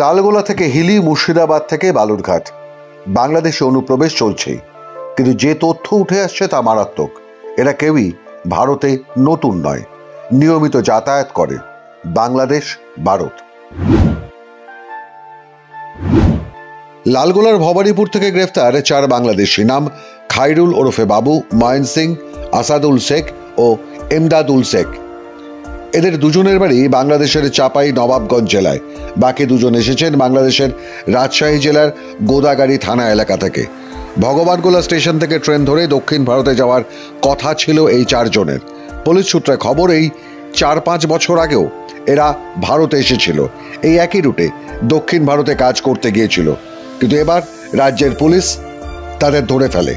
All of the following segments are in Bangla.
লালগোলা থেকে হিলি, মুর্শিদাবাদ থেকে বালুরঘাট, বাংলাদেশে অনুপ্রবেশ চলছেই, কিন্তু যে তথ্য উঠে আসছে তা মারাত্মক। এরা কেউই ভারতে নতুন নয়, নিয়মিত যাতায়াত করে বাংলাদেশ ভারত। লালগোলার ভবানীপুর থেকে গ্রেফতার 4 বাংলাদেশি। নাম খাইরুল ওরফে বাবু, ময়ন সিং, আসাদুল শেখ ও এমদাদুল শেখ। এদের দুজনের বাড়ি বাংলাদেশের চাপাই নবাবগঞ্জ জেলায়। বাকি দুজন এসেছেন বাংলাদেশের রাজশাহী জেলার গোদাগাড়ি থানা এলাকা থেকে। ভগবানগোলা স্টেশন থেকে ট্রেন ধরে দক্ষিণ ভারতে যাওয়ার কথা ছিল এই 4 জনের। পুলিশ সূত্রে খবর, এই 4-5 বছর আগেও এরা ভারতে এসেছিল। এই একই রুটে দক্ষিণ ভারতে কাজ করতে গিয়েছিল, কিন্তু এবার রাজ্যের পুলিশ তাদের ধরে ফেলে।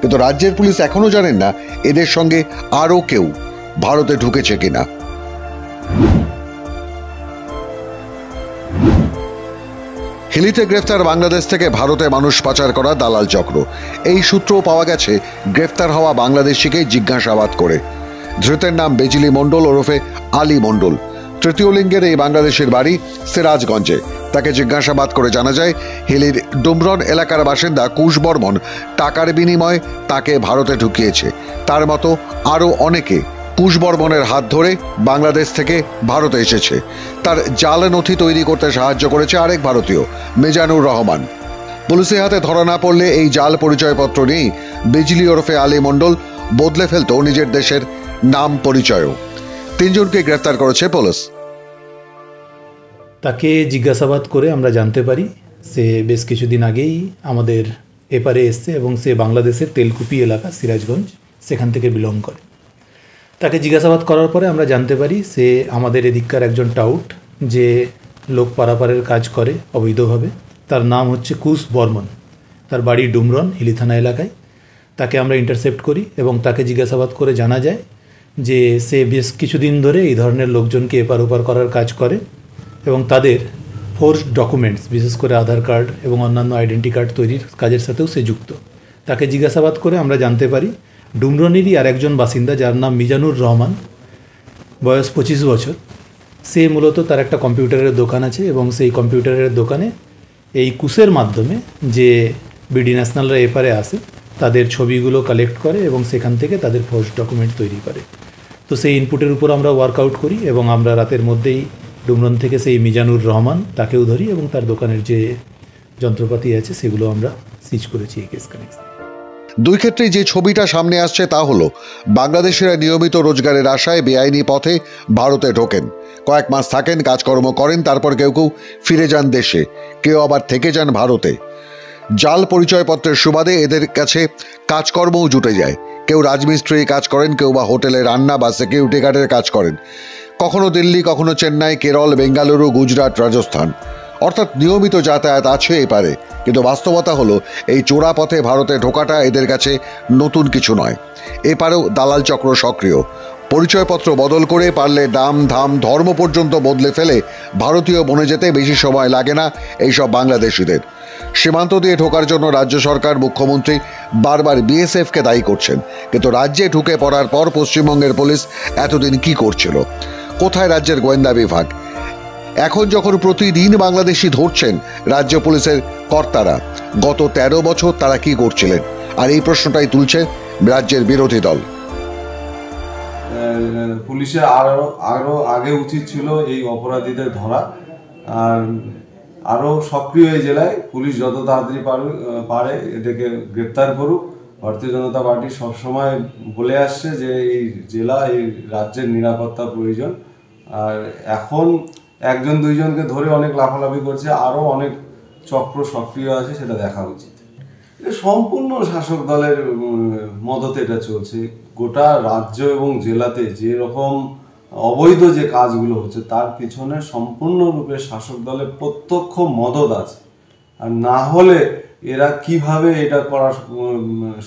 কিন্তু রাজ্যের পুলিশ এখনো জানেন না এদের সঙ্গে আরও কেউ ভারতে ঢুকেছে কিনা। হিলিতে গ্রেফতার বাংলাদেশ থেকে ভারতে মানুষ পাচার করা দালাল চক্র। এই সূত্রও পাওয়া গেছে গ্রেফতার হওয়া বাংলাদেশিকে জিজ্ঞাসাবাদ করে। ধৃতের নাম বেজিলি মণ্ডল ওরফে আলী মণ্ডল। তৃতীয় লিঙ্গের এই বাংলাদেশের বাড়ি সিরাজগঞ্জে। তাকে জিজ্ঞাসাবাদ করে জানা যায়, হিলির ডুমরন এলাকার বাসিন্দা কুশ বর্মন টাকার বিনিময়ে তাকে ভারতে ঢুকিয়েছে। তার মতো আরও অনেকে কুশ বর্মনের হাত ধরে বাংলাদেশ থেকে ভারতে এসেছে। তার জাল নথি তৈরি করতে সাহায্য করেছে আরেক ভারতীয়, মিজানুর রহমান। পুলিশের হাতে ধরা না পড়লে এই জাল পরিচয়পত্র নিয়েই বিজলি ওরফে আলী মণ্ডল বদলে ফেলত নিজের দেশের নাম পরিচয়ও। 3 জনকে গ্রেফতার করেছে পুলিশ। তাকে জিজ্ঞাসাবাদ করে আমরা জানতে পারি সে বেশ কিছুদিন আগেই আমাদের এপারে এসছে এবং সে বাংলাদেশের তেলকুপি এলাকা সিরাজগঞ্জ, সেখান থেকে বিলং করে। তাকে জিজ্ঞাসাবাদ করার পরে আমরা জানতে পারি সে আমাদের এদিককার একজন টাউট, যে লোক পারাপারের কাজ করে অবৈধভাবে। তার নাম হচ্ছে কুশ বর্মন। তার বাড়ি ডুমরন, হিলি থানা এলাকায়। তাকে আমরা ইন্টারসেপ্ট করি এবং তাকে জিজ্ঞাসাবাদ করে জানা যায় যে সে বেশ কিছুদিন ধরে এই ধরনের লোকজনকে এপার ওপার করার কাজ করে এবং তাদের ফোর্সড ডকুমেন্টস, বিশেষ করে আধার কার্ড এবং অন্যান্য আইডেন্টি কার্ড তৈরির কাজের সাথেও সে যুক্ত। তাকে জিজ্ঞাসাবাদ করে আমরা জানতে পারি ডুমরনেরই আর একজন বাসিন্দা, যার নাম মিজানুর রহমান, বয়স 25 বছর। সে মূলত তার একটা কম্পিউটারের দোকান আছে এবং সেই কম্পিউটারের দোকানে এই কুশের মাধ্যমে যে বিডি ন্যাশনালরা এপারে আসে তাদের ছবিগুলো কালেক্ট করে এবং সেখান থেকে তাদের ফোর্সড ডকুমেন্ট তৈরি করে। তো সেই ইনপুটের উপর আমরা ওয়ার্কআউট করি এবং আমরা রাতের মধ্যেই ডুমরন থেকে সেই মিজানুর রহমান তাকেও ধরি এবং তার দোকানের যে যন্ত্রপাতি আছে সেগুলো আমরা সিজ করেছি এই কেস কানেকশন। 2 ক্ষেত্রেই যে ছবিটা সামনে আসছে তা হলো, বাংলাদেশিরা নিয়মিত রোজগারের আশায় বেআইনি পথে ভারতে ঢোকেন, কয়েক মাস থাকেন, কাজকর্ম করেন, তারপর কেউ কেউ ফিরে যান দেশে, কেউ আবার থেকে যান ভারতে। জাল পরিচয়পত্রের সুবাদে এদের কাছে কাজকর্মও জুটে যায়। কেউ রাজমিস্ত্রি কাজ করেন, কেউ বা হোটেলে রান্না বা সিকিউরিটি গার্ডের কাজ করেন। কখনো দিল্লি, কখনো চেন্নাই, কেরল, বেঙ্গালুরু, গুজরাট, রাজস্থান। অর্থাৎ নিয়মিত যাতায়াত আছে এপারে। কিন্তু বাস্তবতা হলো, এই চোরা পথে ভারতে ঢোকাটা এদের কাছে নতুন কিছু নয়। এপারেও দালাল চক্র সক্রিয়। পরিচয়পত্র বদল করে, পারলে নাম, ধাম, ধর্ম পর্যন্ত বদলে ফেলে ভারতীয় বনে যেতে বেশি সময় লাগে না এইসব বাংলাদেশিদের। সীমান্ত দিয়ে ঢোকার জন্য রাজ্য সরকার, মুখ্যমন্ত্রী বারবার বিএসএফকে দায়ী করছেন, কিন্তু রাজ্যে ঢুকে পড়ার পর পশ্চিমবঙ্গের পুলিশ এতদিন কি করছিল? কোথায় রাজ্যের গোয়েন্দা বিভাগ? এখন যখন প্রতিদিন বাংলাদেশি ধরছেন রাজ্য পুলিশের কর্তারা, গত 13 বছর তারা কি করছিলেন? আর এই প্রশ্নটাই তুলছে রাজ্যের বিরোধী দল। পুলিশের আরো আগে উচিত ছিল এই অপরাধীদের ধরা, আর আরো সক্রিয় এই জেলায় পুলিশ যত তাড়াতাড়ি পারে এদেরকে গ্রেপ্তার করুক। ভারতীয় জনতা পার্টি সবসময় বলে আসছে যে এই জেলা, এই রাজ্যের নিরাপত্তা প্রয়োজন। আর এখন 1-2 জনকে ধরে অনেক লাফালাফি করছে, আরও অনেক চক্র সক্রিয় আছে, সেটা দেখা উচিত। সম্পূর্ণ শাসক দলের মদতে এটা চলছে। গোটা রাজ্য এবং জেলাতে যে রকম অবৈধ যে কাজগুলো হচ্ছে তার পিছনে সম্পূর্ণরূপে শাসক দলের প্রত্যক্ষ মদত আছে। আর না হলে এরা কিভাবে এটা করার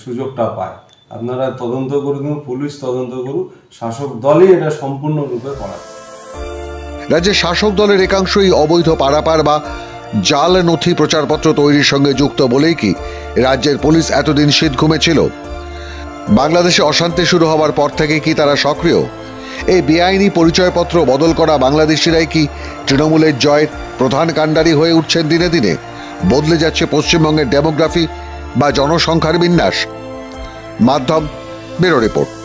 সুযোগটা পায়? আপনারা তদন্ত করুন, পুলিশ তদন্ত করুক, শাসক দলই এটা সম্পূর্ণরূপে করাচ্ছে। রাজ্যের শাসক দলের একাংশই অবৈধ পারাপার বা জাল নথি প্রচারপত্র তৈরির সঙ্গে যুক্ত বলেই কি রাজ্যের পুলিশ এতদিন শীত ঘুমেছিল? বাংলাদেশে অশান্তি শুরু হওয়ার পর থেকে কি তারা সক্রিয়? এই বেআইনি পরিচয়পত্র বদল করা বাংলাদেশিরাই কি তৃণমূলের জয়ের প্রধান কাণ্ডারি হয়ে উঠছেন দিনে দিনে? বদলে যাচ্ছে পশ্চিমবঙ্গের ডেমোগ্রাফি বা জনসংখ্যার বিন্যাস? মাধ্যম ব্যুরো রিপোর্ট।